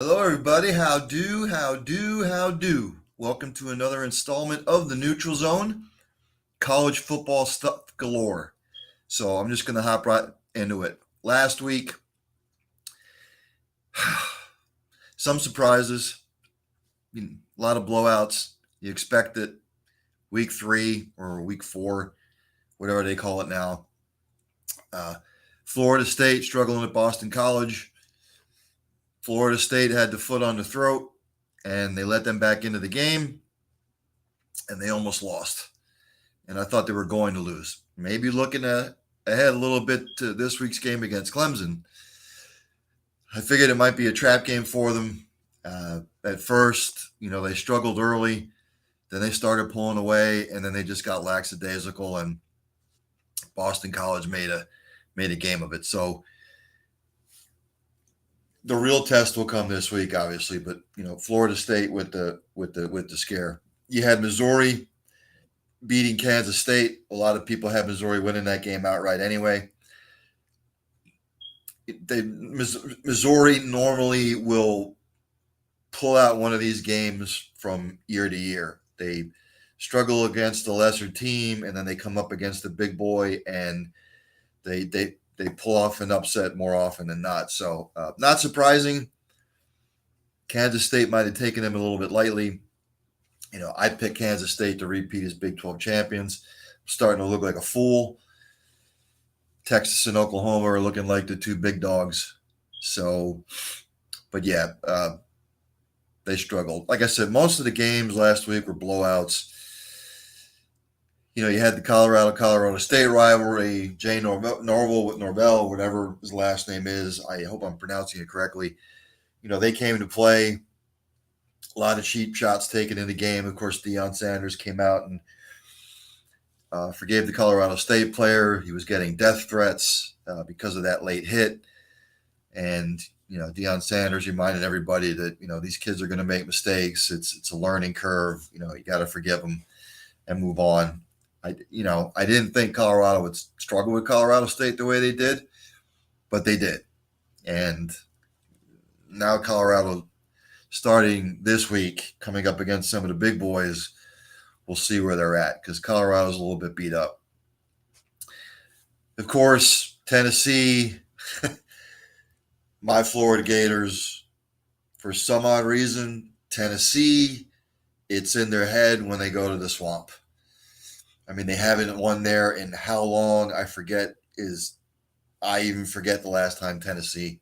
Hello, everybody. How do, how do, how do? Welcome to another installment of the Neutral Zone, college football stuff galore. So I'm just going to hop right into it. Last week, some surprises, a lot of blowouts. You expect it. Week 3 or week 4, whatever they call it now. Uh, Florida State struggling at Boston College. Florida State had the foot on the throat, and they let them back into the game, and they almost lost. And I thought they were going to lose. Maybe looking ahead a little bit to this week's game against Clemson. I figured it might be a trap game for them. At first, they struggled early. Then they started pulling away, and then they just got lackadaisical, and Boston College made a game of it. So the real test will come this week, obviously. But Florida State with the scare. You had Missouri beating Kansas State. A lot of people had Missouri winning that game outright anyway. Missouri normally will pull out one of these games from year to year. They struggle against the lesser team, and then they come up against the big boy, and they pull off an upset more often than not. So not surprising. Kansas State might have taken them a little bit lightly. I picked Kansas State to repeat as Big 12 champions. I'm starting to look like a fool. Texas and Oklahoma are looking like the two big dogs. So, but yeah, they struggled. Like I said, most of the games last week were blowouts. You had the Colorado State rivalry, Jay Norvell with Norvell, whatever his last name is. I hope I'm pronouncing it correctly. They came to play. A lot of cheap shots taken in the game. Of course, Deion Sanders came out and forgave the Colorado State player. He was getting death threats because of that late hit. And, Deion Sanders reminded everybody that, these kids are going to make mistakes. It's a learning curve. You got to forgive them and move on. I didn't think Colorado would struggle with Colorado State the way they did, but they did. And now Colorado, starting this week, coming up against some of the big boys, we'll see where they're at because Colorado's a little bit beat up. Of course, Tennessee, my Florida Gators, for some odd reason, Tennessee, it's in their head when they go to the Swamp. I mean, they haven't won there in how long? I even forget the last time Tennessee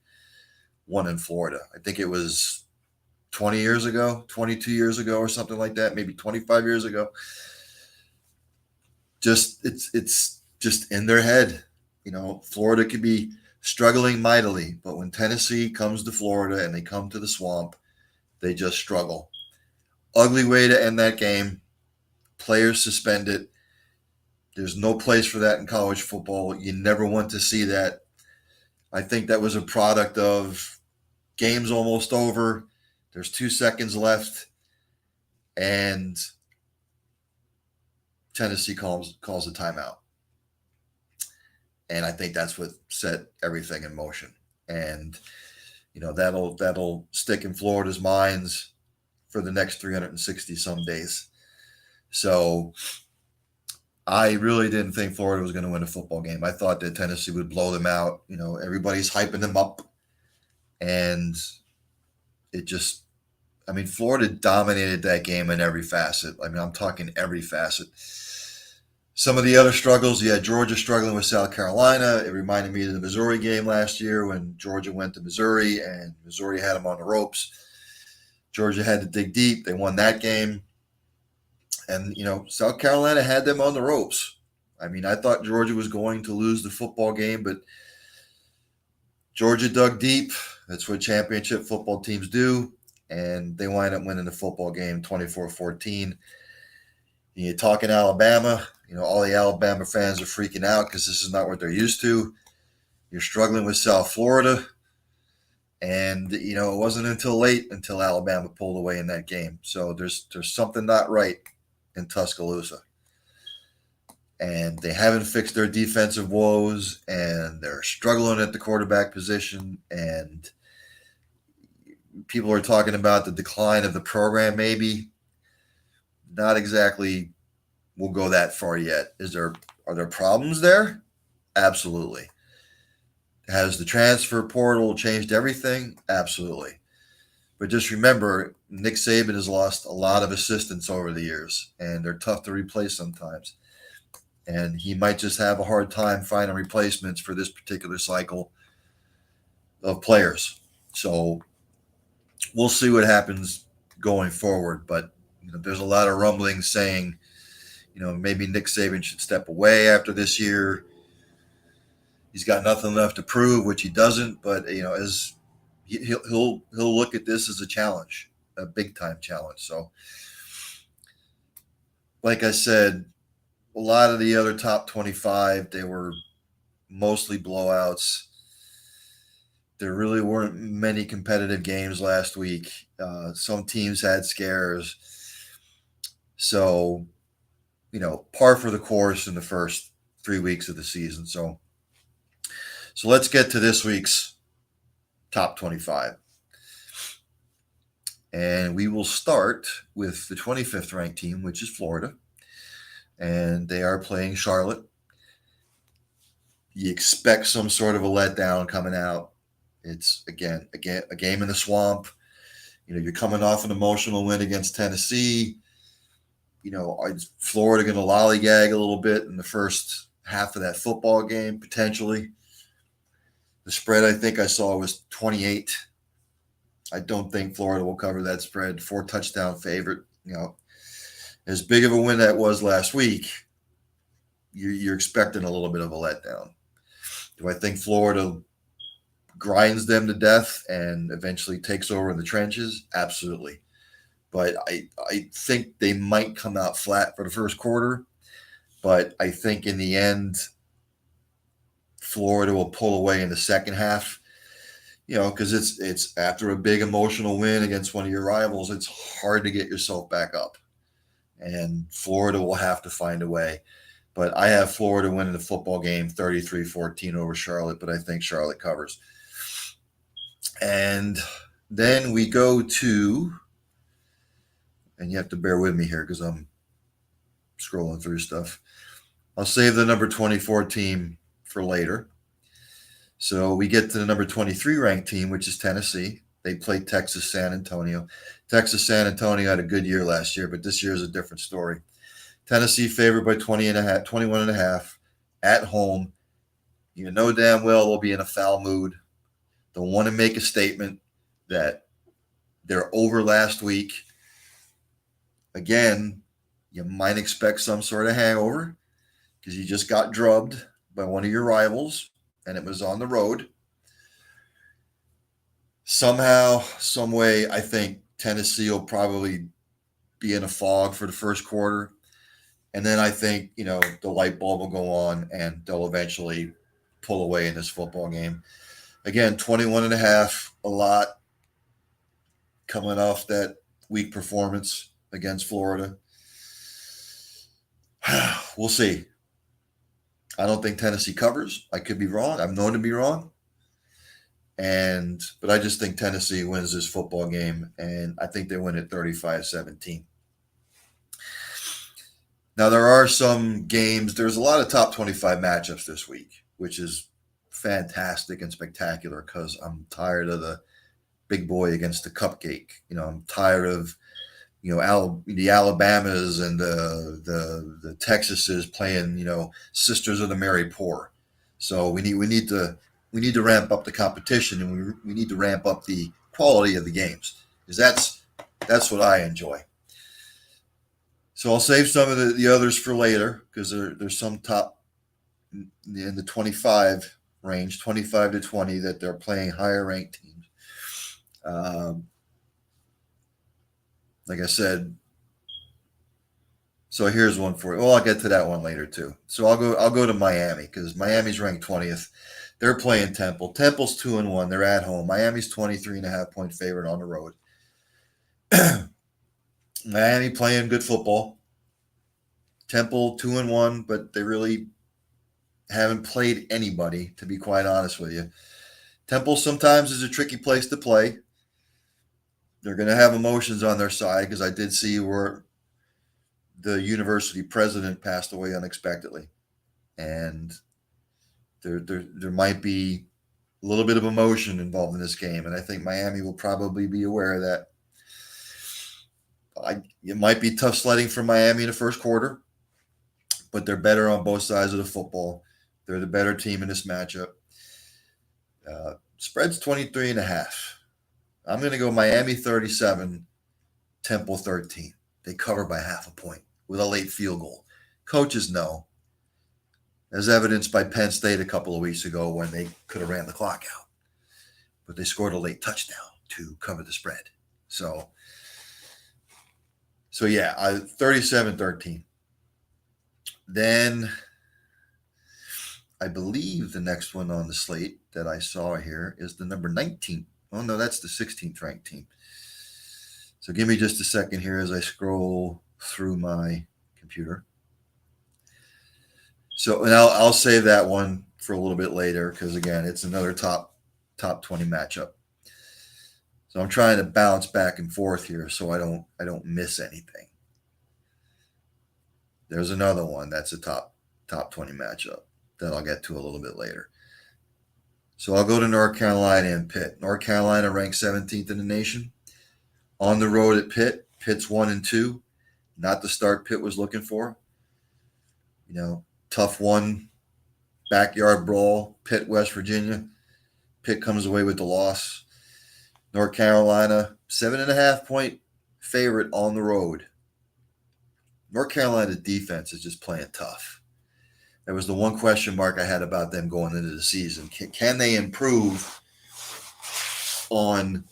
won in Florida. I think it was 20 years ago, 22 years ago, or something like that, maybe 25 years ago. It's just in their head. Florida could be struggling mightily, but when Tennessee comes to Florida and they come to the Swamp, they just struggle. Ugly way to end that game. Players suspended. There's no place for that in college football. You never want to see that. I think that was a product of game's almost over. There's 2 seconds left, and Tennessee calls a timeout. And I think that's what set everything in motion. And that'll stick in Florida's minds for the next 360 some days. So I really didn't think Florida was going to win a football game. I thought that Tennessee would blow them out. Everybody's hyping them up, and Florida dominated that game in every facet. I'm talking every facet. Some of the other struggles, you had Georgia struggling with South Carolina. It reminded me of the Missouri game last year when Georgia went to Missouri and Missouri had them on the ropes. Georgia had to dig deep. They won that game. And, South Carolina had them on the ropes. I thought Georgia was going to lose the football game, but Georgia dug deep. That's what championship football teams do. And they wind up winning the football game 24-14. You're talking Alabama. All the Alabama fans are freaking out because this is not what they're used to. You're struggling with South Florida. And, it wasn't until Alabama pulled away in that game. So there's something not right in Tuscaloosa. And they haven't fixed their defensive woes, and they're struggling at the quarterback position. And people are talking about the decline of the program, maybe. Not exactly we'll go that far yet. Are there problems there? Absolutely. Has the transfer portal changed everything? Absolutely. But just remember, Nick Saban has lost a lot of assistants over the years, and they're tough to replace sometimes. And he might just have a hard time finding replacements for this particular cycle of players. So we'll see what happens going forward. But there's a lot of rumblings saying, maybe Nick Saban should step away after this year. He's got nothing left to prove, which he doesn't. But as he'll look at this as a challenge, a big time challenge. So, like I said, a lot of the other top 25, they were mostly blowouts. There really weren't many competitive games last week. Some teams had scares. So, par for the course in the first 3 weeks of the season. So let's get to this week's top 25. And we will start with the 25th ranked team, which is Florida. And they are playing Charlotte. You expect some sort of a letdown coming out. It's, again, a game in the swamp. You're coming off an emotional win against Tennessee. Is Florida going to lollygag a little bit in the first half of that football game, potentially? The spread I think I saw was 28. I don't think Florida will cover that spread. 4-touchdown favorite. As big of a win that was last week, you're expecting a little bit of a letdown. Do I think Florida grinds them to death and eventually takes over in the trenches? Absolutely. But I think they might come out flat for the first quarter. But I think in the end, Florida will pull away in the second half. Because it's after a big emotional win against one of your rivals, it's hard to get yourself back up. And Florida will have to find a way. But I have Florida winning the football game 33-14 over Charlotte, but I think Charlotte covers. And then we go to, and you have to bear with me here because I'm scrolling through stuff. I'll save the number 24 team for later. So we get to the number 23 ranked team, which is Tennessee. They played Texas San Antonio. Texas San Antonio had a good year last year, but this year is a different story. Tennessee favored by 21.5 at home. You know damn well they'll be in a foul mood. They'll want to make a statement that they're over last week. Again, you might expect some sort of hangover because you just got drubbed by one of your rivals, and it was on the road. Somehow, some way, I think Tennessee will probably be in a fog for the first quarter. And then I think, the light bulb will go on and they'll eventually pull away in this football game. Again, 21.5, a lot coming off that weak performance against Florida. We'll see. I don't think Tennessee covers. I could be wrong. I'm known to be wrong. But I just think Tennessee wins this football game, and I think they win it 35-17. Now, there are some games. There's a lot of top 25 matchups this week, which is fantastic and spectacular because I'm tired of the big boy against the cupcake. I'm tired of, the Alabamas and the Texases playing, Sisters of the Mary Poor. So we need to ramp up the competition, and we need to ramp up the quality of the games because that's what I enjoy. So I'll save some of the others for later because there's some top in the 25 range, 25 to 20, that they're playing higher ranked teams. Like I said, so here's one for you. Well, I'll get to that one later too. So I'll go to Miami because Miami's ranked 20th. They're playing Temple. Temple's 2-1. They're at home. Miami's 23.5 point favorite on the road. Miami playing good football. Temple 2-1, but they really haven't played anybody, to be quite honest with you. Temple sometimes is a tricky place to play. They're going to have emotions on their side because I did see where the university president passed away unexpectedly, and there might be a little bit of emotion involved in this game, and I think Miami will probably be aware of that. It might be tough sledding for Miami in the first quarter, but they're better on both sides of the football. They're the better team in this matchup. Spread's 23.5. I'm going to go Miami 37, Temple 13. They cover by half a point with a late field goal. Coaches know, as evidenced by Penn State a couple of weeks ago when they could have ran the clock out, but they scored a late touchdown to cover the spread. So yeah, 37-13. Then I believe the next one on the slate that I saw here is the number 19. Oh, no, that's the 16th ranked team. So give me just a second here as I scroll through my computer. So, and I'll save that one for a little bit later because, again, it's another top 20 matchup. So I'm trying to bounce back and forth here so I don't miss anything. There's another one that's a top 20 matchup that I'll get to a little bit later. So I'll go to North Carolina and Pitt. North Carolina ranked 17th in the nation. On the road at Pitt. Pitt's 1-2. Not the start Pitt was looking for. Tough one. Backyard brawl. Pitt, West Virginia. Pitt comes away with the loss. North Carolina, 7.5-point favorite on the road. North Carolina's defense is just playing tough. That was the one question mark I had about them going into the season. Can they improve on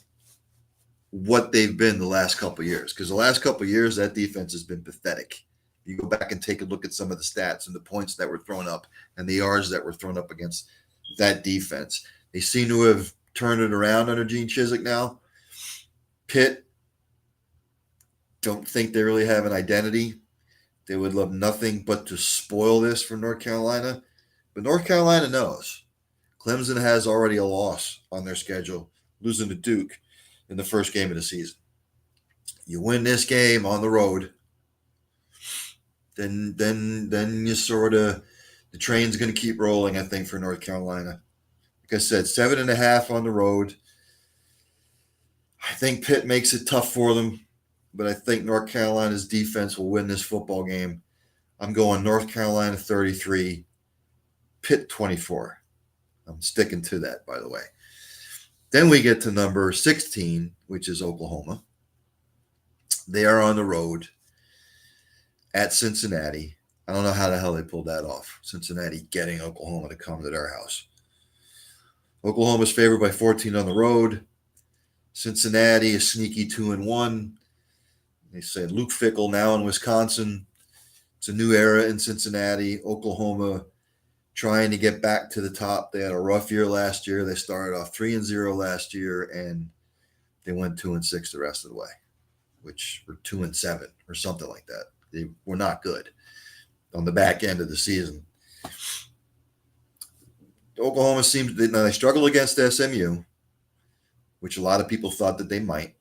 what they've been the last couple of years? Because the last couple of years, that defense has been pathetic. You go back and take a look at some of the stats and the points that were thrown up and the yards that were thrown up against that defense. They seem to have turned it around under Gene Chizik now. Pitt, don't think they really have an identity. They would love nothing but to spoil this for North Carolina. But North Carolina knows. Clemson has already a loss on their schedule, losing to Duke in the first game of the season. You win this game on the road, then you sort of, the train's going to keep rolling, I think, for North Carolina. Like I said, 7.5 on the road. I think Pitt makes it tough for them, but I think North Carolina's defense will win this football game. I'm going North Carolina 33, Pitt 24. I'm sticking to that, by the way. Then we get to number 16, which is Oklahoma. They are on the road at Cincinnati. I don't know how the hell they pulled that off. Cincinnati getting Oklahoma to come to their house. Oklahoma's favored by 14 on the road. Cincinnati is sneaky 2-1. They said Luke Fickell now in Wisconsin. It's a new era in Cincinnati. Oklahoma trying to get back to the top. They had a rough year last year. They started off 3-0 last year, and they went 2-6 the rest of the way, which were 2-7 or something like that. They were not good on the back end of the season. Oklahoma seems they struggle against SMU, which a lot of people thought that they might.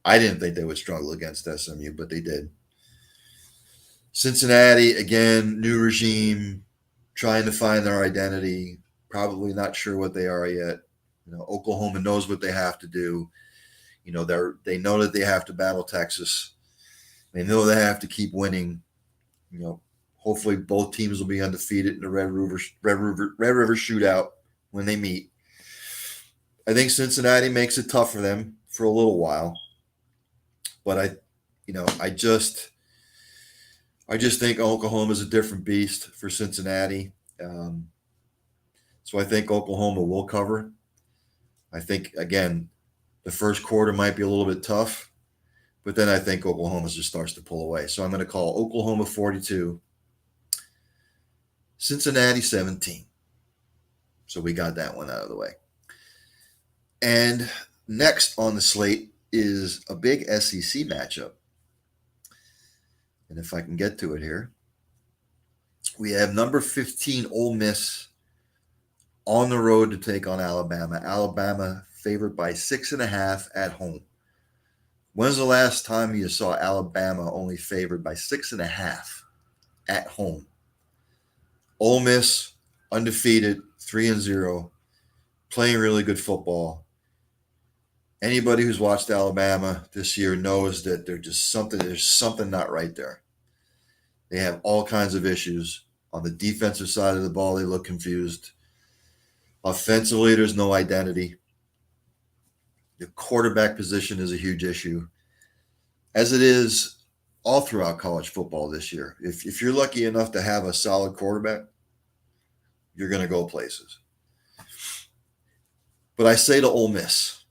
I didn't think they would struggle against SMU, but they did. Cincinnati, again, new regime, trying to find their identity, probably not sure what they are yet. Oklahoma knows what they have to do. They know that they have to battle Texas. They know they have to keep winning. Hopefully both teams will be undefeated in the Red River shootout when they meet. I think Cincinnati makes it tough for them for a little while. But I just think Oklahoma is a different beast for Cincinnati. So I think Oklahoma will cover. I think, again, the first quarter might be a little bit tough, but then I think Oklahoma just starts to pull away. So I'm going to call Oklahoma 42, Cincinnati 17. So we got that one out of the way. And next on the slate is a big SEC matchup. And if I can get to it here, we have number 15 Ole Miss on the road to take on Alabama. Alabama favored by 6.5 at home. When's the last time you saw Alabama only favored by 6.5 at home? Ole Miss, undefeated, 3-0, playing really good football. Anybody who's watched Alabama this year knows that there's something not right there. They have all kinds of issues. On the defensive side of the ball, they look confused. Offensively, there's no identity. The quarterback position is a huge issue, as it is all throughout college football this year. If you're lucky enough to have a solid quarterback, you're going to go places. But I say to Ole Miss,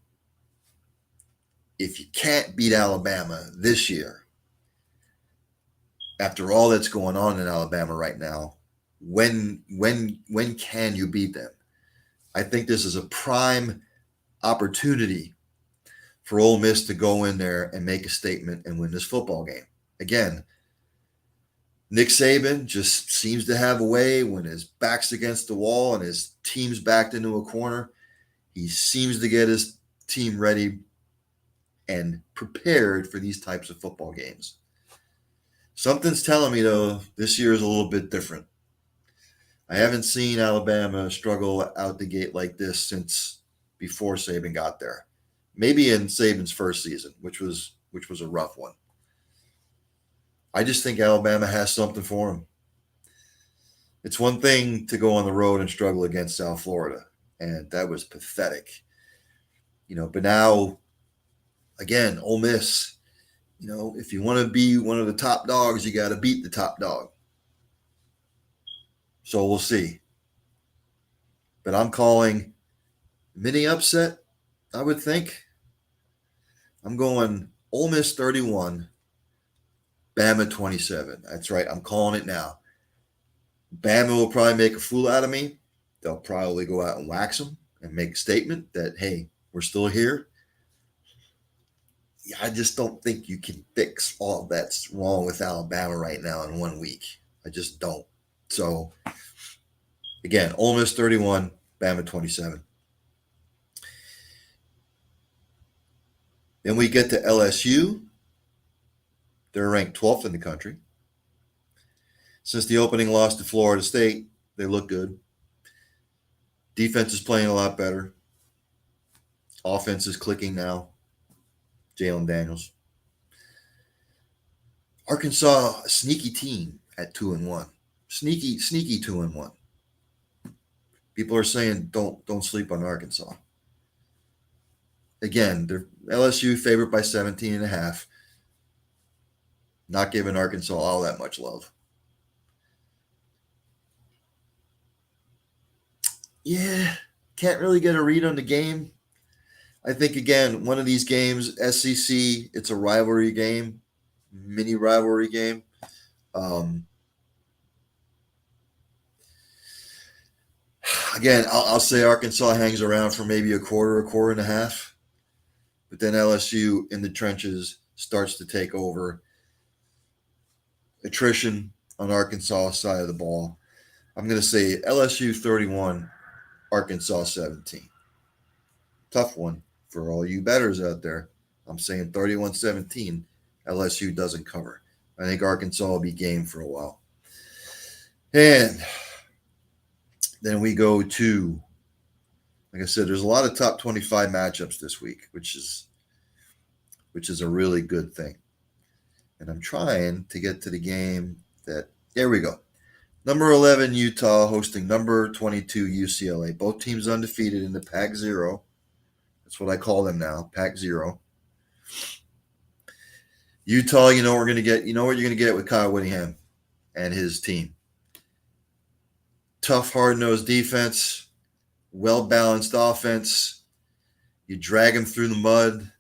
if you can't beat Alabama this year, after all that's going on in Alabama right now, when can you beat them? I think this is a prime opportunity for Ole Miss to go in there and make a statement and win this football game. Again, Nick Saban just seems to have a way when his back's against the wall and his team's backed into a corner. He seems to get his team ready and prepared for these types of football games. Something's telling me, though, this year is a little bit different. I haven't seen Alabama struggle out the gate like this since before Saban got there. Maybe in Saban's first season, which was a rough one. I just think Alabama has something for them. It's one thing to go on the road and struggle against South Florida, and that was pathetic. But now, again, Ole Miss, if you want to be one of the top dogs, you got to beat the top dog. So we'll see. But I'm calling mini upset, I would think. I'm going Ole Miss 31, Bama 27. That's right. I'm calling it now. Bama will probably make a fool out of me. They'll probably go out and wax them and make a statement that, hey, we're still here. I just don't think you can fix all that's wrong with Alabama right now in 1 week. I just don't. So, again, Ole Miss 31, Bama 27. Then we get to LSU. They're ranked 12th in the country. Since the opening loss to Florida State, they look good. Defense is playing a lot better. Offense is clicking now. Jalen Daniels. Arkansas, a sneaky team at 2-1. Sneaky 2-1. People are saying don't sleep on Arkansas. Again, they're LSU favored by 17.5. Not giving Arkansas all that much love. Yeah, can't really get a read on the game. I think, again, one of these games, SEC, it's a rivalry game, mini rivalry game. Again, I'll say Arkansas hangs around for maybe a quarter and a half. But then LSU in the trenches starts to take over. Attrition on Arkansas side of the ball. I'm going to say LSU 31, Arkansas 17. Tough one for all you bettors out there. I'm saying 31-17. LSU doesn't cover. I think Arkansas will be game for a while. And then we go to, like I said, there's a lot of top 25 matchups this week, which is a really good thing. And I'm trying to get to the game that, there we go. Number 11, Utah, hosting number 22, UCLA. Both teams undefeated in the Pac-0. That's what I call them now, Pac-0. Utah, you know what you're going to get with Kyle Whittingham and his team. Tough, hard-nosed defense, well-balanced offense. You drag them through the mud.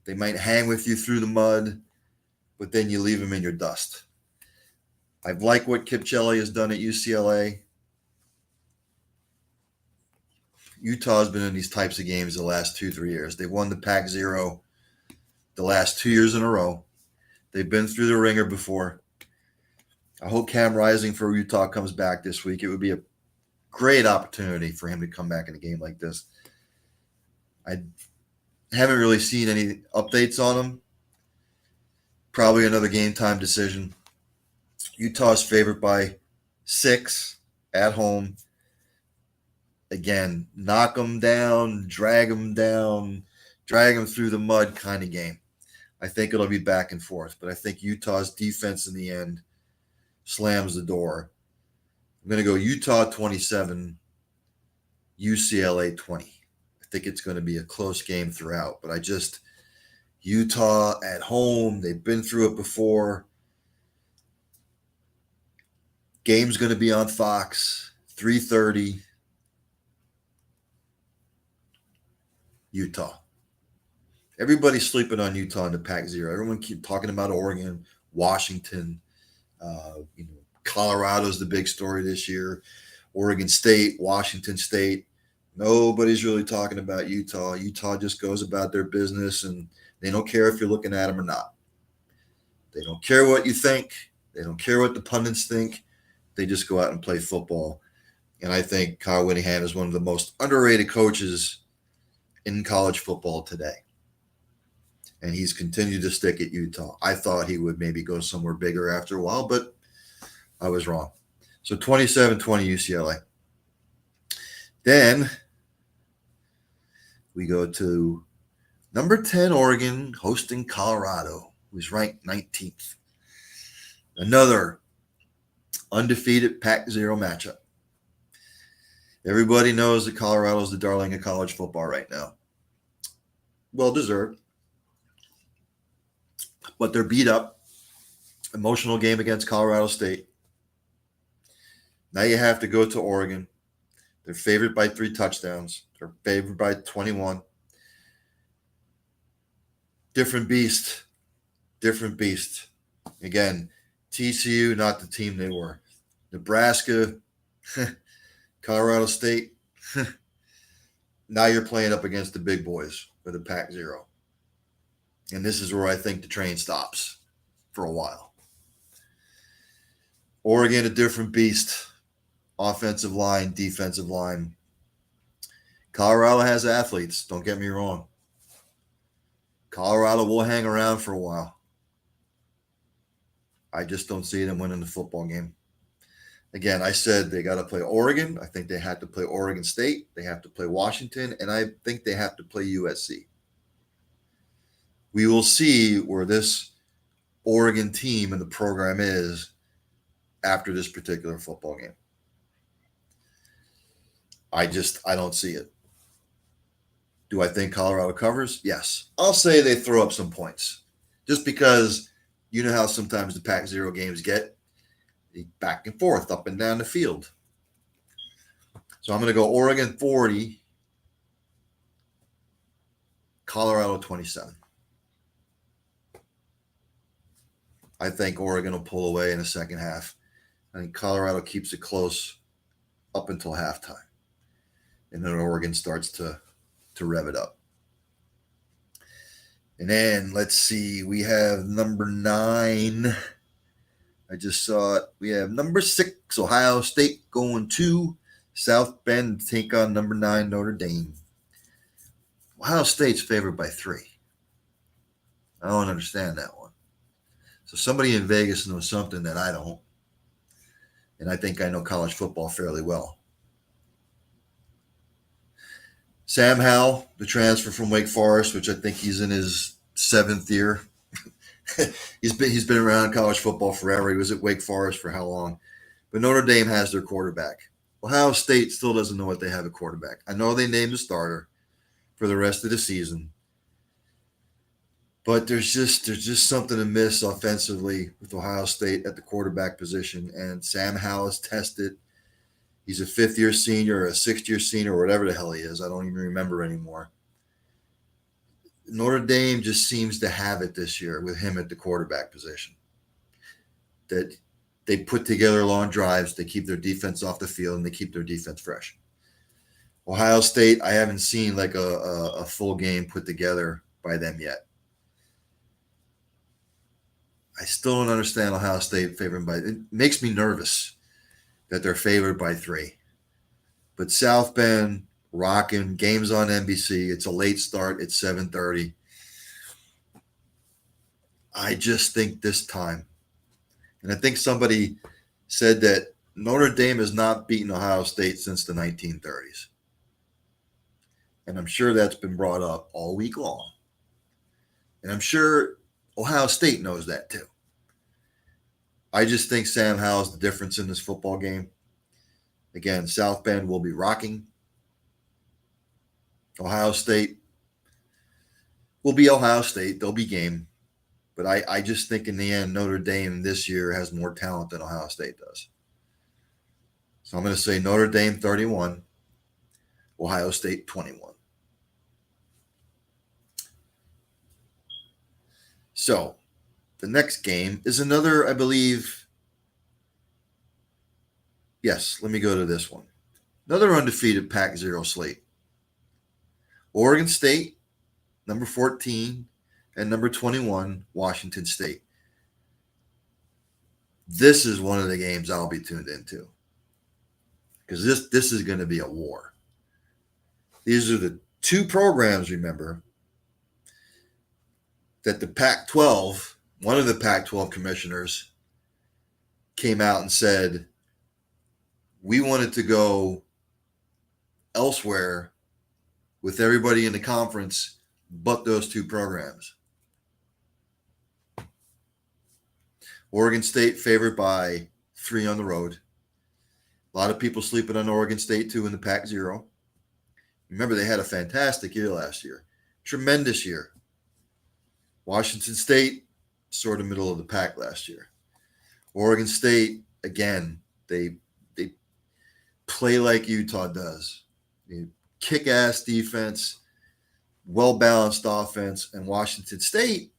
They might hang with you through the mud, but then you leave them in your dust. I like what Kip Kelly has done at UCLA. Utah's been in these types of games the last 2-3 years. They've won the Pac-0 the last 2 years in a row. They've been through the ringer before. I hope Cam Rising for Utah comes back this week. It would be a great opportunity for him to come back in a game like this. I haven't really seen any updates on him. Probably another game time decision. Utah's favored by 6 at home. Again, knock them down, drag them through the mud kind of game. I think it'll be back and forth, but I think Utah's defense in the end slams the door. I'm going to go Utah 27, UCLA 20. I think it's going to be a close game throughout, but Utah at home, they've been through it before. Game's going to be on Fox, 3:30. Utah. Everybody's sleeping on Utah in the Pac-0. Everyone keep talking about Oregon, Washington. Colorado's the big story this year. Oregon State, Washington State. Nobody's really talking about Utah. Utah just goes about their business, and they don't care if you're looking at them or not. They don't care what you think. They don't care what the pundits think. They just go out and play football. And I think Kyle Whittingham is one of the most underrated coaches in college football today. And he's continued to stick at Utah. I thought he would maybe go somewhere bigger after a while, but I was wrong. So 27-20 UCLA. Then we go to number 10 Oregon hosting Colorado, who's ranked 19th. Another undefeated Pac-0 matchup. Everybody knows that Colorado's the darling of college football right now. Well deserved. But they're beat up. Emotional game against Colorado State. Now you have to go to Oregon. They're favored by 3 touchdowns. They're favored by 21. Different beast. Different beast. Again, TCU, not the team they were. Nebraska, Colorado State. Now you're playing up against the big boys for the Pac-0. And this is where I think the train stops for a while. Oregon, a different beast. Offensive line, defensive line. Colorado has athletes, don't get me wrong. Colorado will hang around for a while. I just don't see them winning the football game. Again, I said they got to play Oregon. I think they have to play Oregon State. They have to play Washington. And I think they have to play USC. We will see where this Oregon team and the program is after this particular football game. I don't see it. Do I think Colorado covers? Yes. I'll say they throw up some points. Just because you know how sometimes the Pac-0 games get back and forth, up and down the field. So I'm going to go Oregon 40, Colorado 27. I think Oregon will pull away in the second half. I think Colorado keeps it close up until halftime. And then Oregon starts to rev it up. And then let's see, we have number 9. I just saw it. We have number 6, Ohio State, going to South Bend to take on number 9, Notre Dame. Ohio State's favored by 3. I don't understand that one. So somebody in Vegas knows something that I don't. And I think I know college football fairly well. Sam Howell, the transfer from Wake Forest, which I think he's in his 7th year. He's been around college football forever. He was at Wake Forest for how long? But Notre Dame has their quarterback. Ohio State still doesn't know what they have a quarterback. I know they named a starter for the rest of the season. But there's just something amiss offensively with Ohio State at the quarterback position. And Sam Howell is tested. He's a 5th-year senior or a 6th-year senior or whatever the hell he is. I don't even remember anymore. Notre Dame just seems to have it this year with him at the quarterback position. That they put together long drives, they keep their defense off the field, and they keep their defense fresh. Ohio State, I haven't seen like a full game put together by them yet. I still don't understand Ohio State favored by. It makes me nervous that they're favored by 3. But South Bend, rocking, games on NBC. It's a late start. It's 7:30. I just think this time, and I think somebody said that Notre Dame has not beaten Ohio State since the 1930s. And I'm sure that's been brought up all week long. And I'm sure Ohio State knows that too. I just think Sam Howell's the difference in this football game. Again, South Bend will be rocking. Ohio State will be Ohio State. They'll be game. But I just think in the end, Notre Dame this year has more talent than Ohio State does. So I'm going to say Notre Dame 31, Ohio State 21. So the next game is another, I believe. Yes, let me go to this one. Another undefeated Pac-0 slate. Oregon State, number 14, and number 21, Washington State. This is one of the games I'll be tuned into because this is going to be a war. These are the two programs, remember, that the Pac-12, one of the Pac-12 commissioners came out and said, we wanted to go elsewhere with everybody in the conference but those two programs. Oregon State favored by 3 on the road. A lot of people sleeping on Oregon State too in the Pac-0. Remember, they had a fantastic year last year. Tremendous year. Washington State, sort of middle of the pack last year. Oregon State, again, they play like Utah does. Kick-ass defense, well-balanced offense, and Washington State,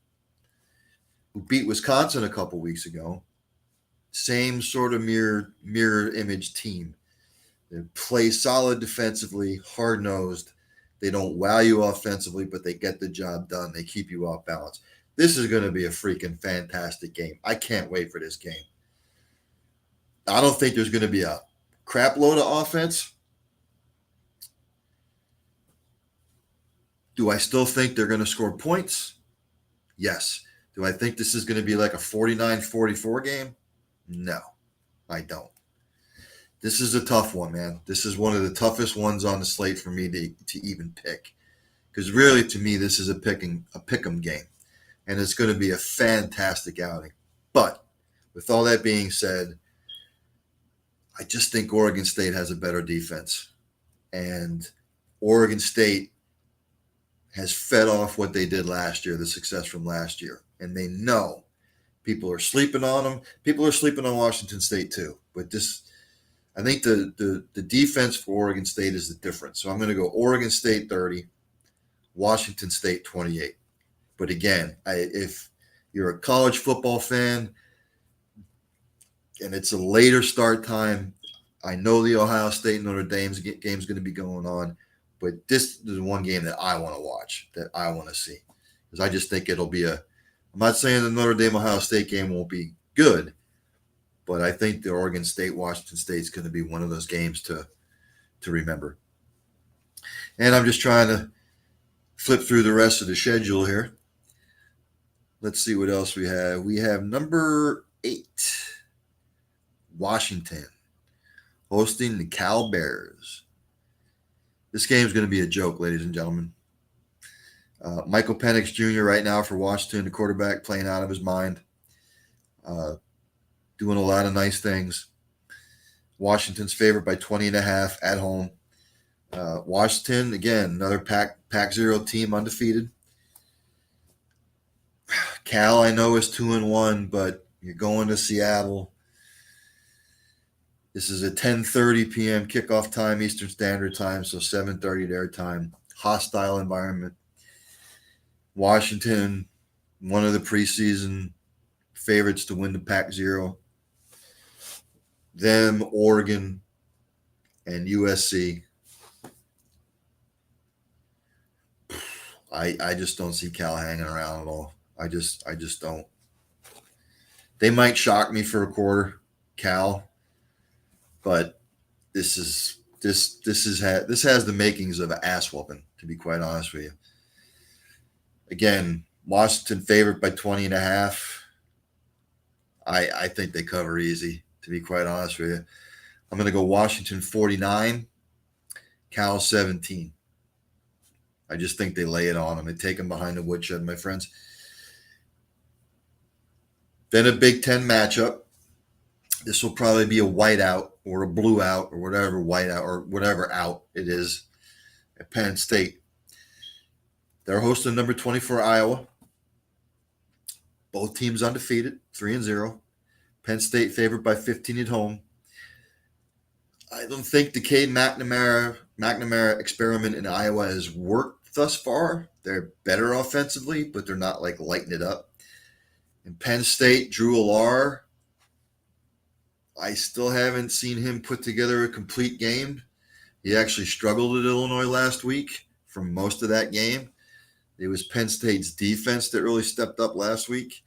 who beat Wisconsin a couple weeks ago, same sort of mirror image team. They play solid defensively, hard-nosed. They don't wow you offensively, but they get the job done. They keep you off balance. This is going to be a freaking fantastic game. I can't wait for this game. I don't think there's going to be a crap load of offense. Do I still think they're going to score points? Yes. Do I think this is going to be like a 49-44 game? No, I don't. This is a tough one, man. This is one of the toughest ones on the slate for me to even pick. Because really, to me, this is a pick'em game. And it's going to be a fantastic outing. But with all that being said, I just think Oregon State has a better defense. And Oregon State has fed off what they did last year, the success from last year. And they know people are sleeping on them. People are sleeping on Washington State too. But I think the defense for Oregon State is the difference. So I'm going to go Oregon State 30, Washington State 28. But again, if you're a college football fan and it's a later start time, I know the Ohio State Notre Dame game is going to be going on, but this is one game that I want to watch, that I want to see. Because I just think it'll be I'm not saying the Notre Dame Ohio State game won't be good, but I think the Oregon State Washington State is going to be one of those games to remember. And I'm just trying to flip through the rest of the schedule here. Let's see what else we have. We have number 8, Washington, hosting the Cal Bears. This game is going to be a joke, ladies and gentlemen. Michael Penix Jr. right now for Washington, the quarterback, playing out of his mind, doing a lot of nice things. Washington's favored by 20.5 at home. Washington, again, another Pac-0 team, undefeated. Cal, I know, is 2-1, but you're going to Seattle. This is a 10:30 p.m. kickoff time, Eastern Standard Time, so 7:30 their time. Hostile environment. Washington, one of the preseason favorites to win the Pac-0. Them, Oregon, and USC. I just don't see Cal hanging around at all. I just don't. They might shock me for a quarter, Cal, but this has the makings of an ass whooping, to be quite honest with you. Again, Washington favored by 20.5. I think they cover easy, to be quite honest with you. I'm going to go Washington 49, Cal 17. I just think they lay it on them. They take them behind the woodshed, my friends. Then a Big Ten matchup. This will probably be a whiteout or a blue out or whatever whiteout or whatever out it is at Penn State. They're hosting number 24 Iowa. Both teams undefeated, 3-0. Penn State favored by 15 at home. I don't think the Cade McNamara experiment in Iowa has worked thus far. They're better offensively, but they're not like lighting it up. In Penn State, Drew Allar, I still haven't seen him put together a complete game. He actually struggled at Illinois last week for most of that game. It was Penn State's defense that really stepped up last week.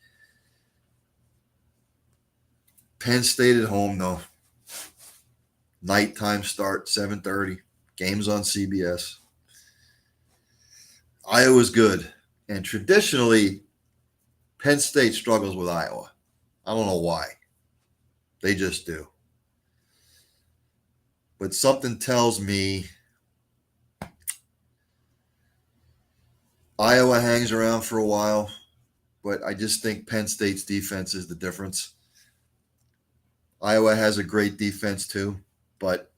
Penn State at home, though. Nighttime start, 7:30. Games on CBS. Iowa's good. And traditionally, Penn State struggles with Iowa. I don't know why. They just do. But something tells me Iowa hangs around for a while, but I just think Penn State's defense is the difference. Iowa has a great defense too, but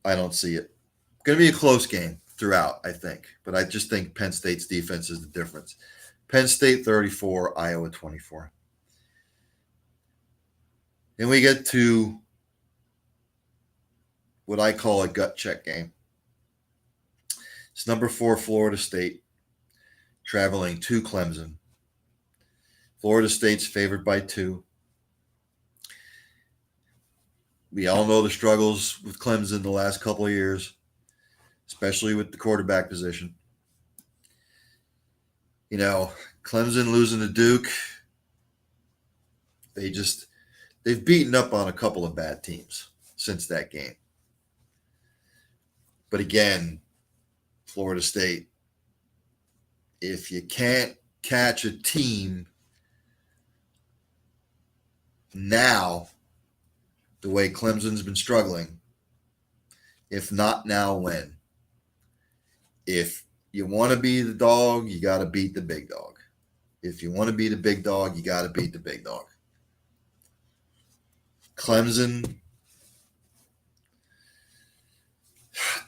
I don't see it. Going to be a close game throughout, I think, but I just think Penn State's defense is the difference. Penn State 34, Iowa 24. Then we get to what I call a gut check game. It's number 4, Florida State, traveling to Clemson. Florida State's favored by 2. We all know the struggles with Clemson the last couple of years, especially with the quarterback position. You know, Clemson losing to Duke, they've beaten up on a couple of bad teams since that game. But again, Florida State, if you can't catch a team now, the way Clemson's been struggling, if not now, when? If you want to be the dog, you got to beat the big dog. If you want to be the big dog, you got to beat the big dog. Clemson,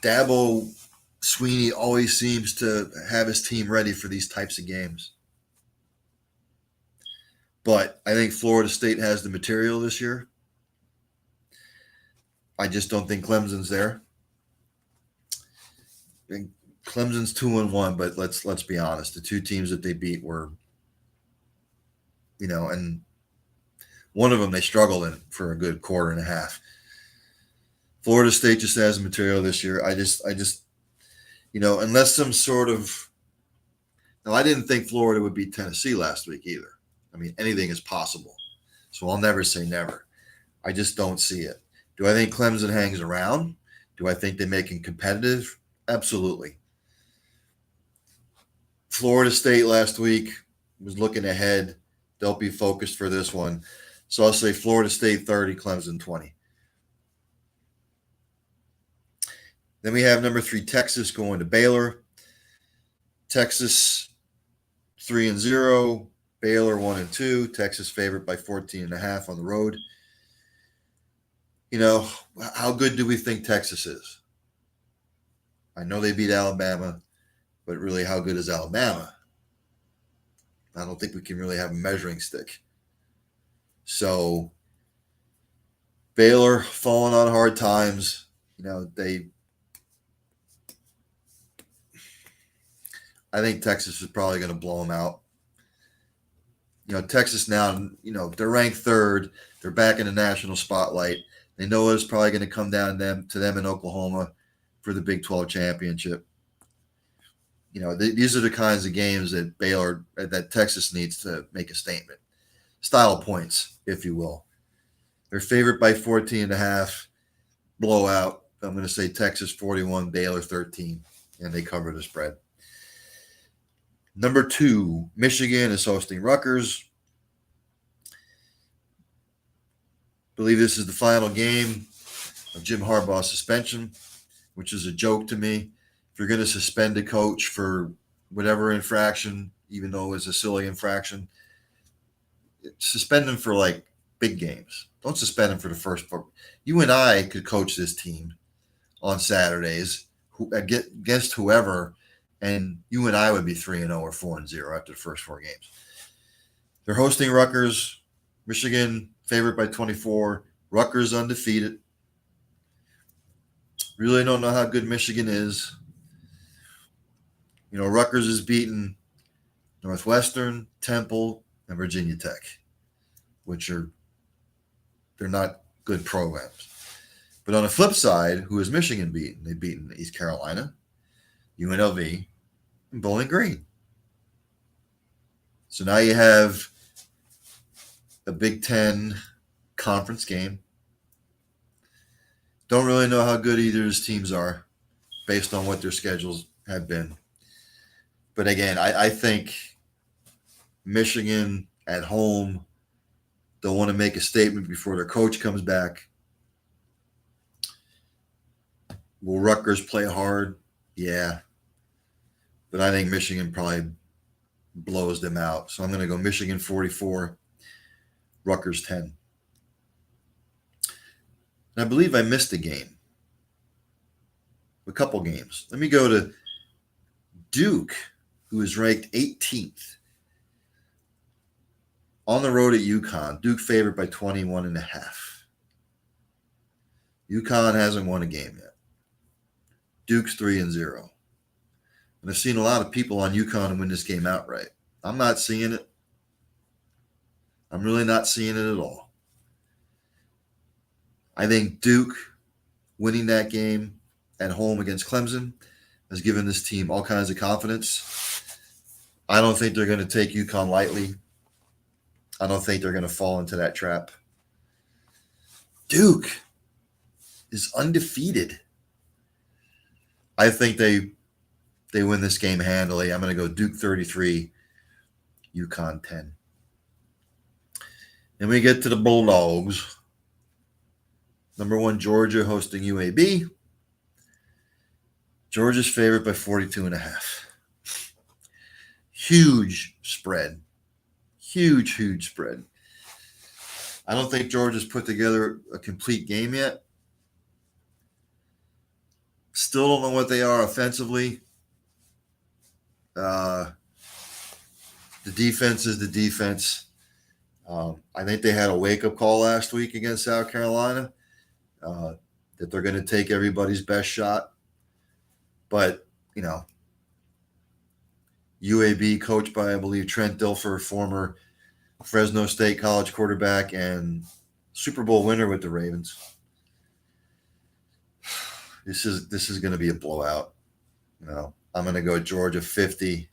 Dabo Sweeney always seems to have his team ready for these types of games. But I think Florida State has the material this year. I just don't think Clemson's there. And Clemson's 2-1, but let's be honest. The two teams that they beat were, and one of them they struggled in for a good quarter and a half. Florida State just has the material this year. I just, unless some sort of. Now, I didn't think Florida would beat Tennessee last week either. I mean, anything is possible. So I'll never say never. I just don't see it. Do I think Clemson hangs around? Do I think they make it competitive? Absolutely. Florida State last week was looking ahead. They'll be focused for this one. So I'll say Florida State 30, Clemson 20. Then we have number 3, Texas going to Baylor. Texas 3-0. Baylor 1-2. Texas favored by 14.5 on the road. How good do we think Texas is? I know they beat Alabama, but really, how good is Alabama? I don't think we can really have a measuring stick. So, Baylor falling on hard times. I think Texas is probably going to blow them out. Texas now, they're ranked 3rd. They're back in the national spotlight. They know it's probably going to come down to them in Oklahoma for the Big 12 championship. These are the kinds of games that Texas needs to make a statement. Style points, if you will. They're favored by 14.5. Blowout. I'm going to say Texas 41, Baylor 13, and they cover the spread. Number 2, Michigan is hosting Rutgers. I believe this is the final game of Jim Harbaugh's suspension, which is a joke to me. If you're going to suspend a coach for whatever infraction, even though it's a silly infraction, suspend him for like big games. Don't suspend him for the first part. You and I could coach this team on Saturdays against whoever, and you and I would be 3-0 or 4-0 after the first 4 games. They're hosting Rutgers. Michigan favored by 24. Rutgers undefeated. Really don't know how good Michigan is. You know, Rutgers has beaten Northwestern, Temple, and Virginia Tech, which they're not good programs. But on the flip side, who has Michigan beaten? They've beaten East Carolina, UNLV, and Bowling Green. So now you have a Big Ten conference game. Don't really know how good either of those teams are based on what their schedules have been. But again, I think Michigan at home, they'll want to make a statement before their coach comes back. Will Rutgers play hard? Yeah. But I think Michigan probably blows them out. So I'm going to go Michigan 44, Rutgers 10. And I believe I missed a game. A couple games. Let me go to Duke, who is ranked 18th. On the road at UConn. Duke favored by 21.5. UConn hasn't won a game yet. Duke's 3-0. And I've seen a lot of people on UConn win this game outright. I'm not seeing it. I'm really not seeing it at all. I think Duke winning that game at home against Clemson has given this team all kinds of confidence. I don't think they're going to take UConn lightly. I don't think they're going to fall into that trap. Duke is undefeated. I think they win this game handily. I'm going to go Duke 33, UConn 10. Then we get to the Bulldogs. Number 1, Georgia hosting UAB. Georgia's favored by 42.5. Huge spread. Huge spread. I don't think Georgia's put together a complete game yet. Still don't know what they are offensively. The defense is the defense. I think they had a wake-up call last week against South Carolina that they're going to take everybody's best shot. But, you know, UAB coached by, I believe, Trent Dilfer, former Fresno State college quarterback and Super Bowl winner with the Ravens. This is going to be a blowout. You know, I'm going to go Georgia 50,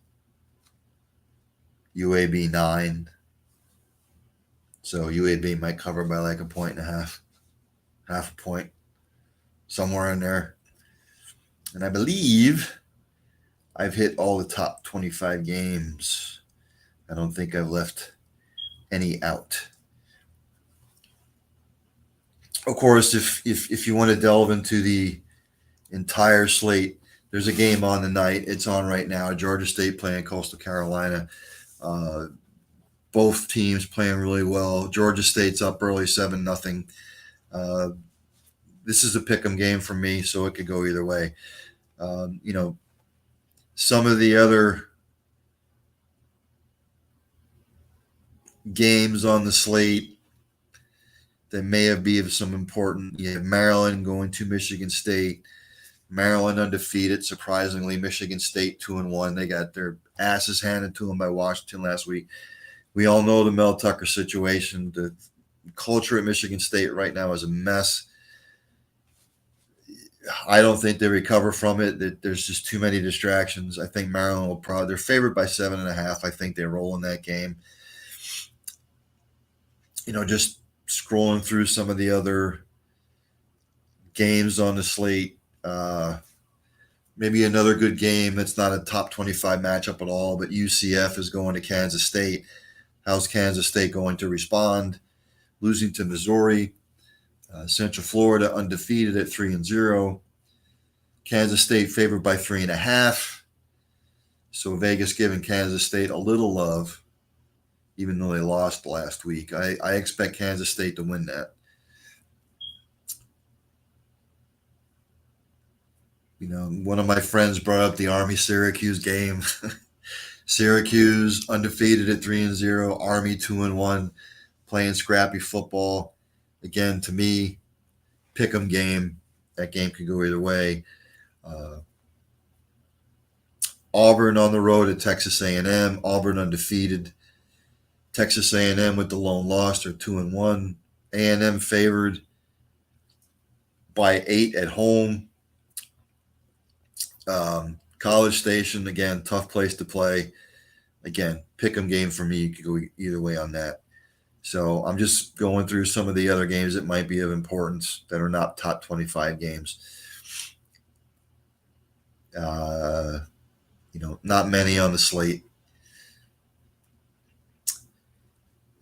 UAB 9. So UAB might cover by like 1.5, half a point, somewhere in there. And I believe I've hit all the top 25 games. I don't think I've left any out. Of course, if you want to delve into the entire slate, there's a game on the night. It's on right now. Georgia State playing Coastal Carolina. Both teams playing really well. Georgia State's up early 7-0. This is a pick'em game for me, so it could go either way. You know, some of the other games on the slate that may have been of some important. You have Maryland going to Michigan State. Maryland undefeated. Surprisingly, Michigan State 2-1. They got their asses handed to them by Washington last week. We all know the Mel Tucker situation. The culture at Michigan State right now is a mess. I don't think they recover from it. There's just too many distractions. I think Maryland will probably – they're favored by 7.5. I think they roll in that game. You know, just scrolling through some of the other games on the slate, Maybe another good game that's not a top 25 matchup at all, but UCF is going to Kansas State. How's Kansas State going to respond? Losing to Missouri. Central Florida undefeated at 3-0. Kansas State favored by 3.5. So Vegas giving Kansas State a little love, even though they lost last week. I expect Kansas State to win that. One of my friends brought up the Army-Syracuse game. Syracuse undefeated at 3-0. Army 2-1, playing scrappy football. Again, to me, pick 'em game. That game could go either way. Auburn on the road at Texas A&M. Auburn undefeated. Texas A&M with the lone loss. They're 2-1. A&M favored by 8 at home. College Station, again, tough place to play. Again, pick 'em game for me. You could go either way on that. So I'm just going through some of the other games that might be of importance that are not top 25 games. Not many on the slate.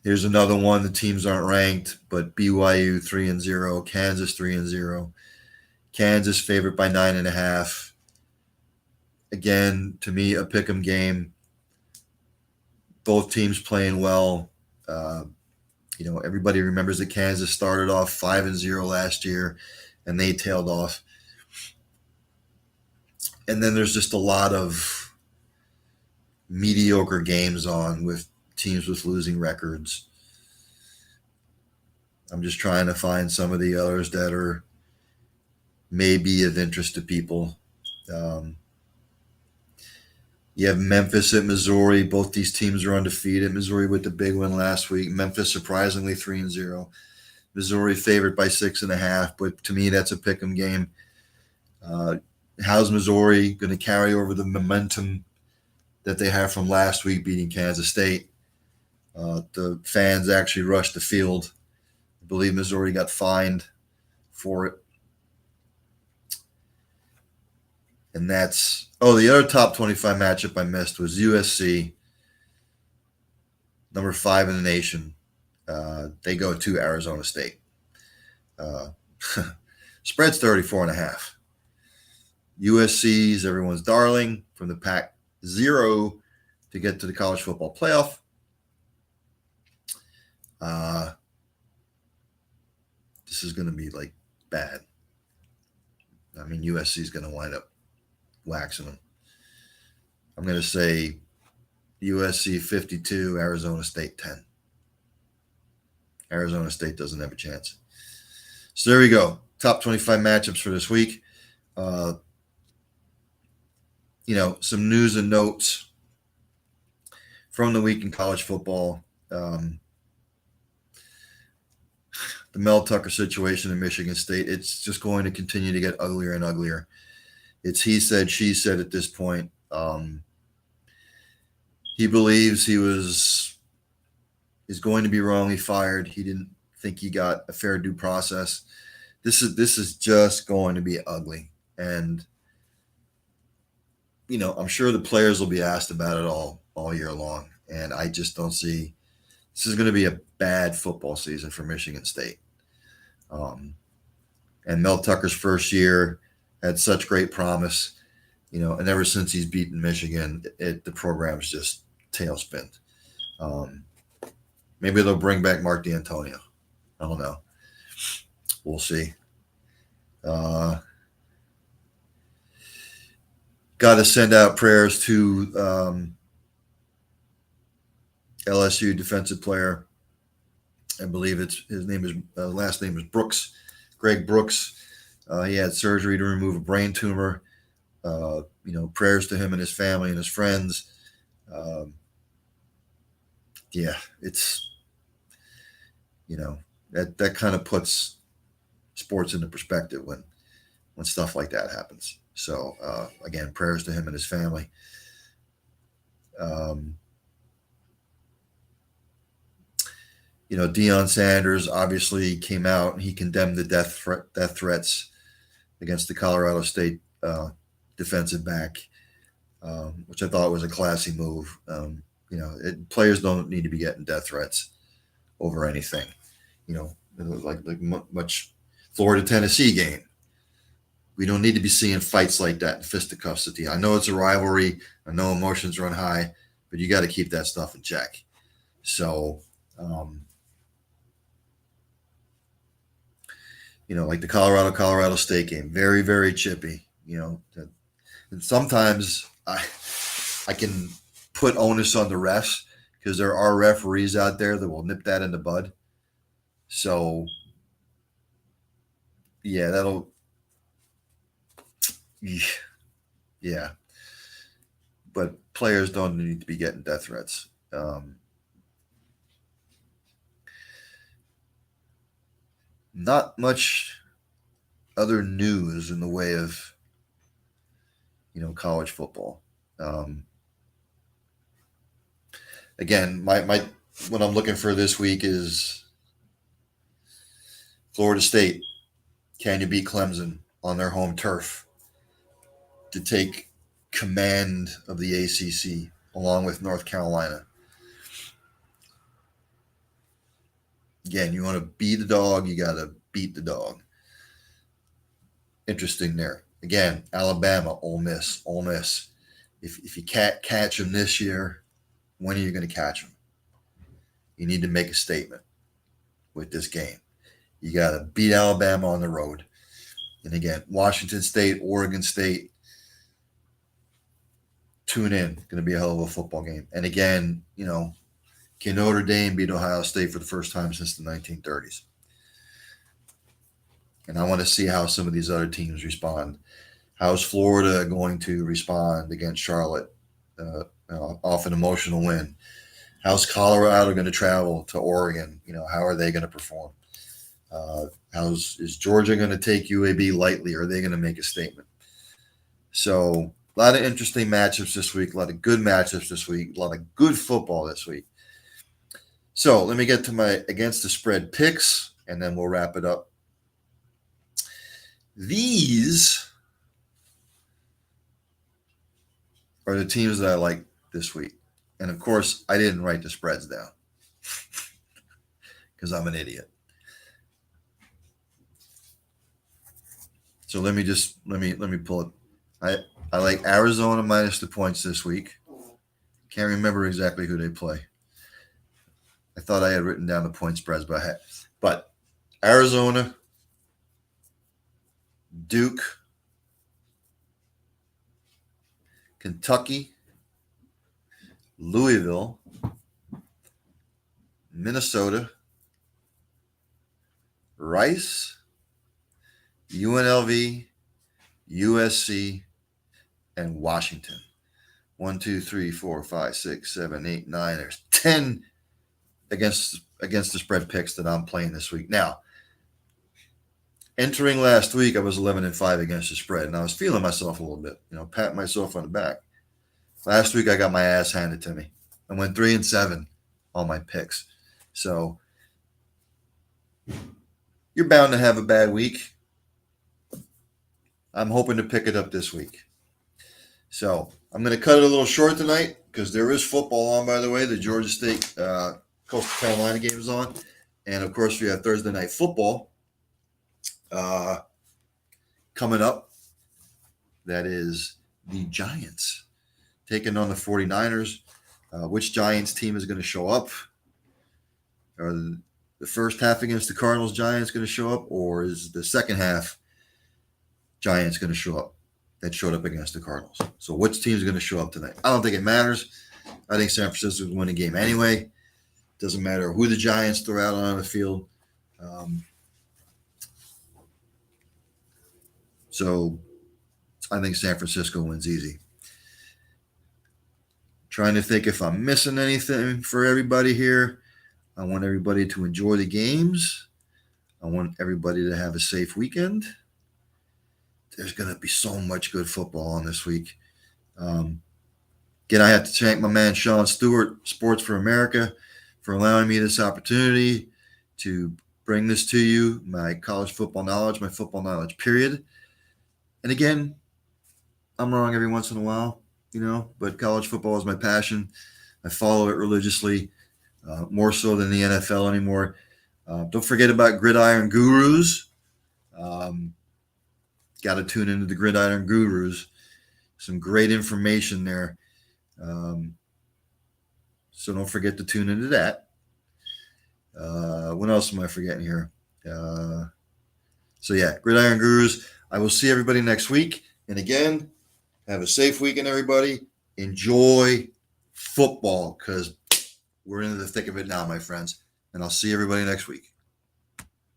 Here's another one. The teams aren't ranked, but BYU 3-0, Kansas 3-0. Kansas favored by 9.5. Again, to me, a pick 'em game. Both teams playing well. Everybody remembers that Kansas started off 5-0 last year, and they tailed off. And then there's just a lot of mediocre games on with teams with losing records. I'm just trying to find some of the others that are maybe of interest to people. You have Memphis at Missouri. Both these teams are undefeated. Missouri with the big win last week. Memphis surprisingly 3-0. Missouri favored by 6.5, but to me that's a pick 'em game. How's Missouri going to carry over the momentum that they have from last week beating Kansas State? The fans actually rushed the field. I believe Missouri got fined for it. And that's the other top 25 matchup I missed was USC, number 5 in the nation. They go to Arizona State. Spread's 34.5. USC's everyone's darling from the Pac-0 to get to the college football playoff. This is going to be like bad. I mean, USC is going to wind up waxing them. I'm going to say USC 52, Arizona State 10. Arizona State doesn't have a chance. So there we go. Top 25 matchups for this week. Some news and notes from the week in college football. The Mel Tucker situation in Michigan State, it's just going to continue to get uglier and uglier. It's he said, she said at this point. He believes he is going to be wrongly fired. He didn't think he got a fair due process. This is just going to be ugly. And, I'm sure the players will be asked about it all year long. And I just don't see this is going to be a bad football season for Michigan State. And Mel Tucker's first year had such great promise, and ever since he's beaten Michigan, the program's just tailspinned. Maybe they'll bring back Mark D'Antonio. I don't know. We'll see. Got to send out prayers to LSU defensive player. I believe his last name is Brooks, Greg Brooks. He had surgery to remove a brain tumor. Prayers to him and his family and his friends. It's that kind of puts sports into perspective when stuff like that happens. So again, prayers to him and his family. Deion Sanders obviously came out and he condemned the death threats against the Colorado State defensive back, which I thought was a classy move. Players don't need to be getting death threats over anything. Like much Florida Tennessee game. We don't need to be seeing fights like that and fisticuffs at the end. I know it's a rivalry. I know emotions run high, but you got to keep that stuff in check. So, like the Colorado State game, very, very chippy. And sometimes I can put onus on the refs because there are referees out there that will nip that in the bud. So, yeah, yeah. But players don't need to be getting death threats. Not much other news in the way of, college football. Again, my what I'm looking for this week is Florida State. Can you beat Clemson on their home turf to take command of the ACC along with North Carolina? Again, you want to beat the dog, you got to beat the dog. Interesting there. Again, Alabama, Ole Miss. If you can't catch them this year, when are you going to catch them? You need to make a statement with this game. You got to beat Alabama on the road. And again, Washington State, Oregon State, tune in. Going to be a hell of a football game. And again, can Notre Dame beat Ohio State for the first time since the 1930s? And I want to see how some of these other teams respond. How's Florida going to respond against Charlotte off an emotional win? How's Colorado going to travel to Oregon? How are they going to perform? Is Georgia going to take UAB lightly? Or are they going to make a statement? So a lot of interesting matchups this week, a lot of good matchups this week, a lot of good football this week. So let me get to my against the spread picks, and then we'll wrap it up. These are the teams that I like this week. And of course, I didn't write the spreads down because I'm an idiot. So let me pull it. I like Arizona minus the points this week. Can't remember exactly who they play. I thought I had written down the point spreads, but Arizona, Duke, Kentucky, Louisville, Minnesota, Rice, UNLV, USC, and Washington. 1, 2, 3, 4, 5, 6, 7, 8, 9. There's 10 against the spread picks that I'm playing this week. Now, entering last week, I was 11-5 against the spread, and I was feeling myself a little bit, patting myself on the back. Last week, I got my ass handed to me. I went 3-7 on my picks. So you're bound to have a bad week. I'm hoping to pick it up this week. So I'm going to cut it a little short tonight because there is football on, by the way. The Georgia State Coastal Carolina game is on. And, of course, we have Thursday night football coming up. That is the Giants taking on the 49ers. Which Giants team is going to show up? Are the first half against the Cardinals Giants going to show up, or is the second half Giants going to show up that showed up against the Cardinals? So which team is going to show up tonight? I don't think it matters. I think San Francisco will win the game anyway. Doesn't matter who the Giants throw out on the field. So I think San Francisco wins easy. Trying to think if I'm missing anything for everybody here. I want everybody to enjoy the games. I want everybody to have a safe weekend. There's going to be so much good football on this week. Again, I have to thank my man Sean Stewart, Sports for America, for allowing me this opportunity to bring this to you, my college football knowledge, my football knowledge, period. And again, I'm wrong every once in a while, but college football is my passion. I follow it religiously, more so than the NFL anymore. Don't forget about Gridiron Gurus. Um, Got to tune into the Gridiron Gurus. Some great information there. Um, so don't forget to tune into that. What else am I forgetting here? So yeah, Gridiron Gurus. I will see everybody next week. And again, have a safe weekend, everybody. Enjoy football because we're in the thick of it now, my friends. And I'll see everybody next week.